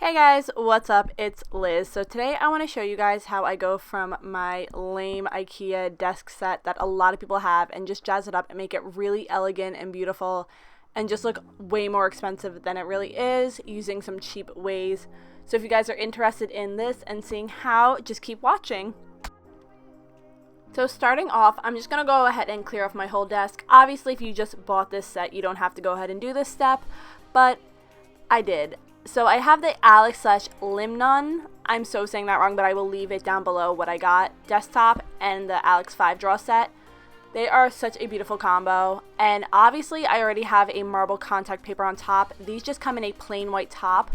Hey guys, what's up? It's Liz. So today I want to show you guys how I go from my lame Ikea desk set that a lot of people have and just jazz it up and make it really elegant and beautiful and just look way more expensive than it really is using some cheap ways. So if you guys are interested in this and seeing how, just keep watching. So starting off, I'm just going to go ahead and clear off my whole desk. Obviously, if you just bought this set, you don't have to go ahead and do this step, but I did. So I have the Alex/Linnmon, I'm so saying that wrong, but I will leave it down below what I got, desktop, and the Alex 5 draw set. They are such a beautiful combo, and obviously I already have a marble contact paper on top. These just come in a plain white top,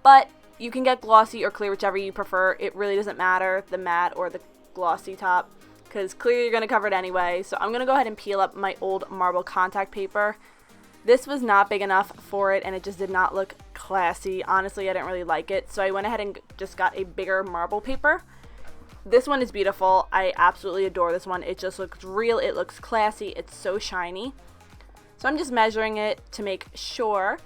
but you can get glossy or clear, whichever you prefer. It really doesn't matter, the matte or the glossy top, because clear you're going to cover it anyway. So I'm going to go ahead and peel up my old marble contact paper. This was not big enough for it, and it just did not look classy. Honestly, I didn't really like it, so I went ahead and just got a bigger marble paper. This one is beautiful. I absolutely adore this one. It just looks real. It looks classy. It's so shiny. So I'm just measuring it to make sure.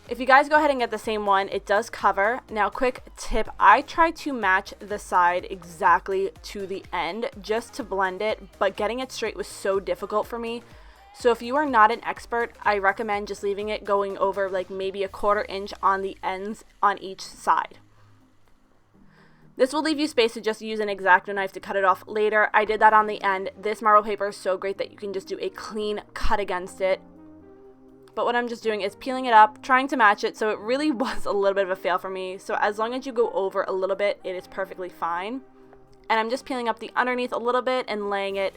If you guys go ahead and get the same one, it does cover. Now, quick tip, I try to match the side exactly to the end just to blend it, but getting it straight was so difficult for me. So if you are not an expert, I recommend just leaving it going over like maybe a 1/4 inch on the ends on each side. This will leave you space to just use an X-Acto knife to cut it off later. I did that on the end. This marble paper is so great that you can just do a clean cut against it. But what I'm just doing is peeling it up, trying to match it, so it really was a little bit of a fail for me. So as long as you go over a little bit, it is perfectly fine. And I'm just peeling up the underneath a little bit and laying it.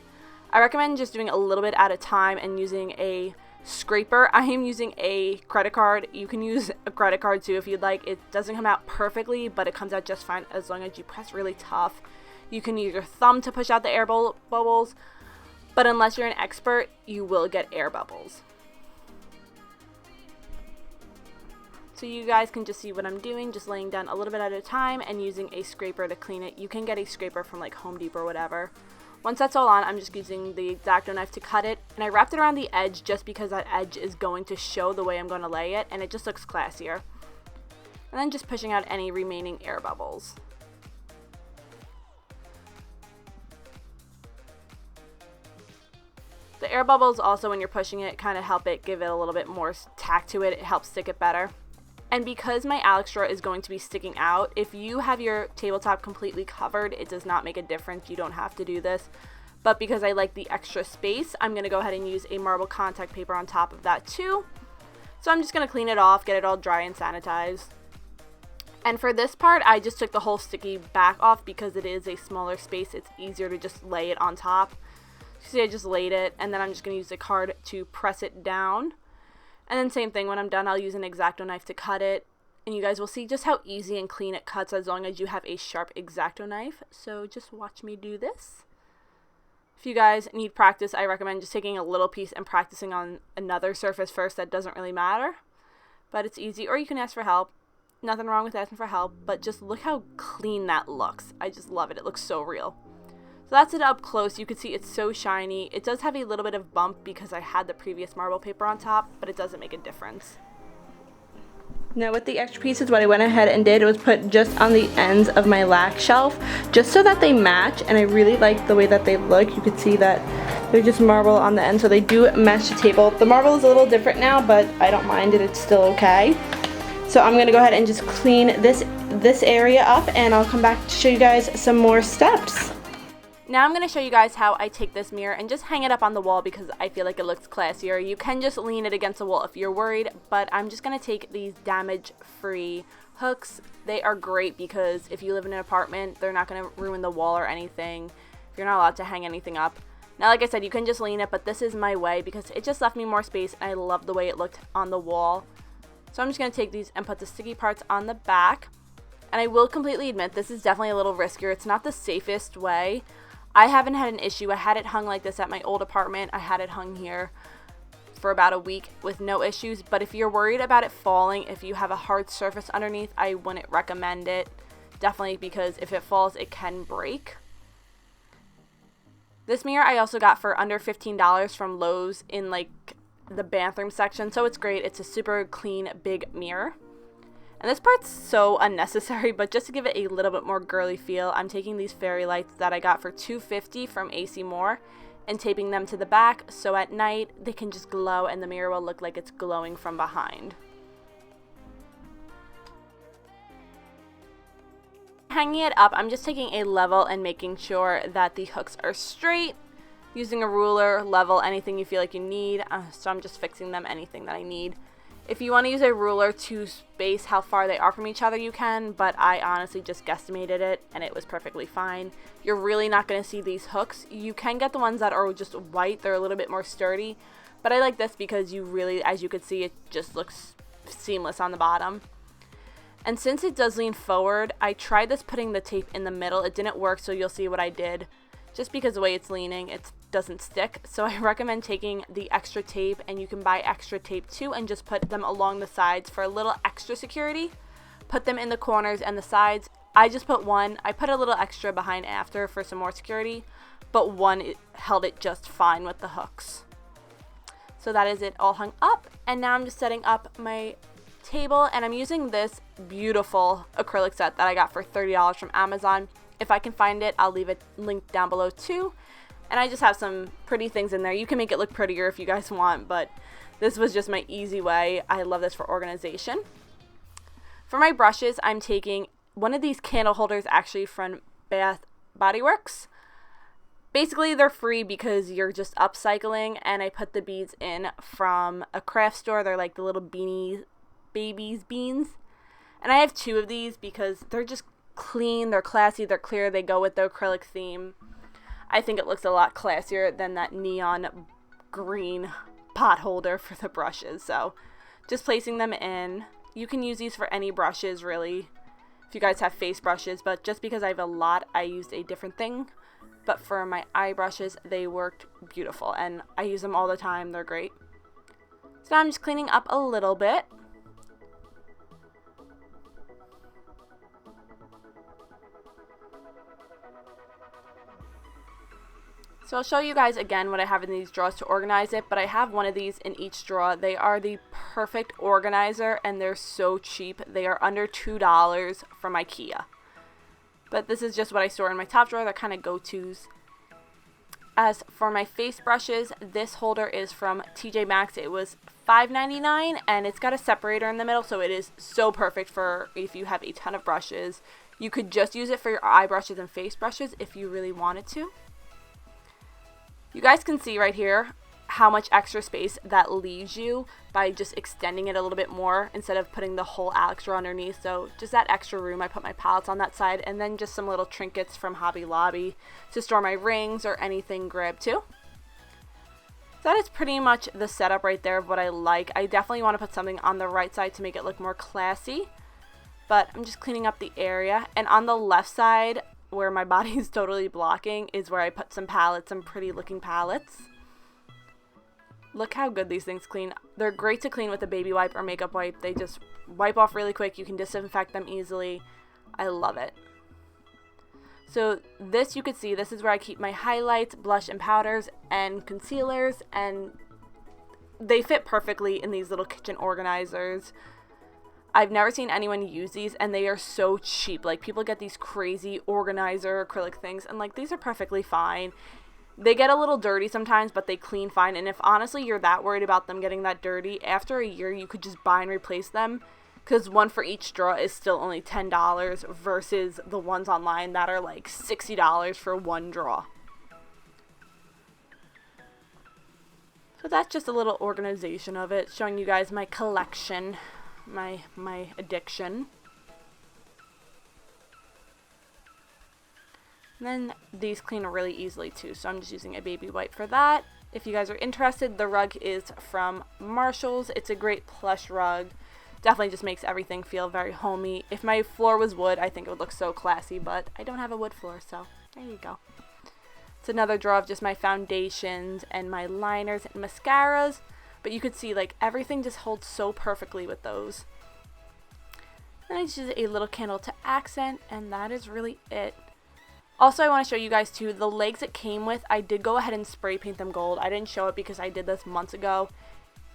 I recommend just doing a little bit at a time and using a scraper. I am using a credit card. You can use a credit card too if you'd like. It doesn't come out perfectly, but it comes out just fine as long as you press really tough. You can use your thumb to push out the air bubbles, but unless you're an expert, you will get air bubbles. So you guys can just see what I'm doing, just laying down a little bit at a time and using a scraper to clean it. You can get a scraper from like Home Depot or whatever. Once that's all on, I'm just using the X-Acto knife to cut it, and I wrapped it around the edge just because that edge is going to show the way I'm going to lay it, and it just looks classier. And then just pushing out any remaining air bubbles. The air bubbles also, when you're pushing it, kind of help it give it a little bit more tack to it. It helps stick it better. And because my Alex drawer is going to be sticking out, if you have your tabletop completely covered, it does not make a difference. You don't have to do this. But because I like the extra space, I'm going to go ahead and use a marble contact paper on top of that too. So I'm just going to clean it off, get it all dry and sanitized. And for this part, I just took the whole sticky back off because it is a smaller space. It's easier to just lay it on top. See, I just laid it, and then I'm just going to use a card to press it down. And then same thing, when I'm done, I'll use an X-Acto knife to cut it. And you guys will see just how easy and clean it cuts as long as you have a sharp X-Acto knife. So just watch me do this. If you guys need practice, I recommend just taking a little piece and practicing on another surface first. That doesn't really matter. But it's easy. Or you can ask for help. Nothing wrong with asking for help. But just look how clean that looks. I just love it. It looks so real. So that's it up close. You can see it's so shiny. It does have a little bit of bump because I had the previous marble paper on top, but it doesn't make a difference. Now with the extra pieces, what I went ahead and did was put just on the ends of my lac shelf, just so that they match, and I really like the way that they look. You can see that they're just marble on the end, so they do match the table. The marble is a little different now, but I don't mind it. It's still okay. So I'm going to go ahead and just clean this area up, and I'll come back to show you guys some more steps. Now I'm going to show you guys how I take this mirror and just hang it up on the wall because I feel like it looks classier. You can just lean it against the wall if you're worried, but I'm just going to take these damage-free hooks. They are great because if you live in an apartment, they're not going to ruin the wall or anything if you're not allowed to hang anything up. Now, like I said, you can just lean it, but this is my way because it just left me more space, and I love the way it looked on the wall. So I'm just going to take these and put the sticky parts on the back. And I will completely admit, this is definitely a little riskier. It's not the safest way. I haven't had an issue. I had it hung like this at my old apartment. I had it hung here for about a week with no issues. But if you're worried about it falling, if you have a hard surface underneath, I wouldn't recommend it. Definitely, because if it falls, it can break. This mirror I also got for under $15 from Lowe's in like the bathroom section. So it's great. It's a super clean, big mirror. And this part's so unnecessary, but just to give it a little bit more girly feel, I'm taking these fairy lights that I got for $2.50 from AC Moore and taping them to the back so at night they can just glow and the mirror will look like it's glowing from behind. Hanging it up, I'm just taking a level and making sure that the hooks are straight. Using a ruler, level, anything you feel like you need. So I'm just fixing them, anything that I need. If you want to use a ruler to space how far they are from each other, you can, but I honestly just guesstimated it and it was perfectly fine. You're really not going to see these hooks. You can get the ones that are just white. They're a little bit more sturdy, but I like this because you really, as you can see, it just looks seamless on the bottom. And since it does lean forward, I tried this putting the tape in the middle. It didn't work, so you'll see what I did. Just because the way it's leaning, it doesn't stick. So I recommend taking the extra tape, and you can buy extra tape too, and just put them along the sides for a little extra security. Put them in the corners and the sides. I just put one. I put a little extra behind after for some more security, but one held it just fine with the hooks. So that is it all hung up, and now I'm just setting up my table, and I'm using this beautiful acrylic set that I got for $30 from Amazon. If I can find it, I'll leave it linked down below too. And I just have some pretty things in there. You can make it look prettier if you guys want, but this was just my easy way. I love this for organization. For my brushes, I'm taking one of these candle holders actually from Bath Body Works. Basically, they're free because you're just upcycling, and I put the beads in from a craft store. They're like the little beanie babies beans. And I have two of these because they're just clean, they're classy, they're clear, they go with the acrylic theme. I think it looks a lot classier than that neon green pot holder for the brushes. So just placing them in. You can use these for any brushes really, if you guys have face brushes, but just because I have a lot, I used a different thing. But for my eye brushes, they worked beautiful, and I use them all the time. They're great. So now I'm just cleaning up a little bit. So I'll show you guys again what I have in these drawers to organize it, but I have one of these in each drawer. They are the perfect organizer, and they're so cheap. They are under $2 from Ikea. But this is just what I store in my top drawer. They're kind of go-tos. As for my face brushes, this holder is from TJ Maxx. It was $5.99, and it's got a separator in the middle, so it is so perfect for if you have a ton of brushes. You could just use it for your eye brushes and face brushes if you really wanted to. You guys can see right here how much extra space that leaves you by just extending it a little bit more instead of putting the whole Alex drawer underneath. So just that extra room, I put my palettes on that side, and then just some little trinkets from Hobby Lobby to store my rings or anything grabbed too. So that is pretty much the setup right there of what I like. I definitely want to put something on the right side to make it look more classy, but I'm just cleaning up the area. And on the left side, where my body is totally blocking, is where I put some palettes, some pretty looking palettes. Look how good these things clean. They're great to clean with a baby wipe or makeup wipe. They just wipe off really quick. You can disinfect them easily. I love it. So this, you could see, this is where I keep my highlights, blush and powders and concealers, and they fit perfectly in these little kitchen organizers. I've never seen anyone use these, and they are so cheap. Like, people get these crazy organizer acrylic things, and like, these are perfectly fine. They get a little dirty sometimes, but they clean fine. And if honestly you're that worried about them getting that dirty, after a year you could just buy and replace them, because one for each drawer is still only $10 versus the ones online that are like $60 for one drawer. So that's just a little organization of it, showing you guys my collection. My addiction. And then these clean really easily too, so I'm just using a baby wipe for that. If you guys are interested, the rug is from Marshall's. It's a great plush rug. Definitely just makes everything feel very homey. If my floor was wood, I think it would look so classy, but I don't have a wood floor, so there you go. It's another drawer of just my foundations and my liners and mascaras. But you could see, like, everything just holds so perfectly with those. And I just use a little candle to accent, and that is really it. Also, I want to show you guys, too, the legs it came with. I did go ahead and spray paint them gold. I didn't show it because I did this months ago.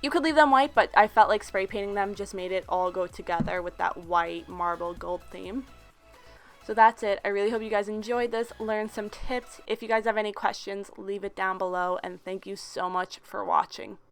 You could leave them white, but I felt like spray painting them just made it all go together with that white marble gold theme. So that's it. I really hope you guys enjoyed this, learned some tips. If you guys have any questions, leave it down below, and thank you so much for watching.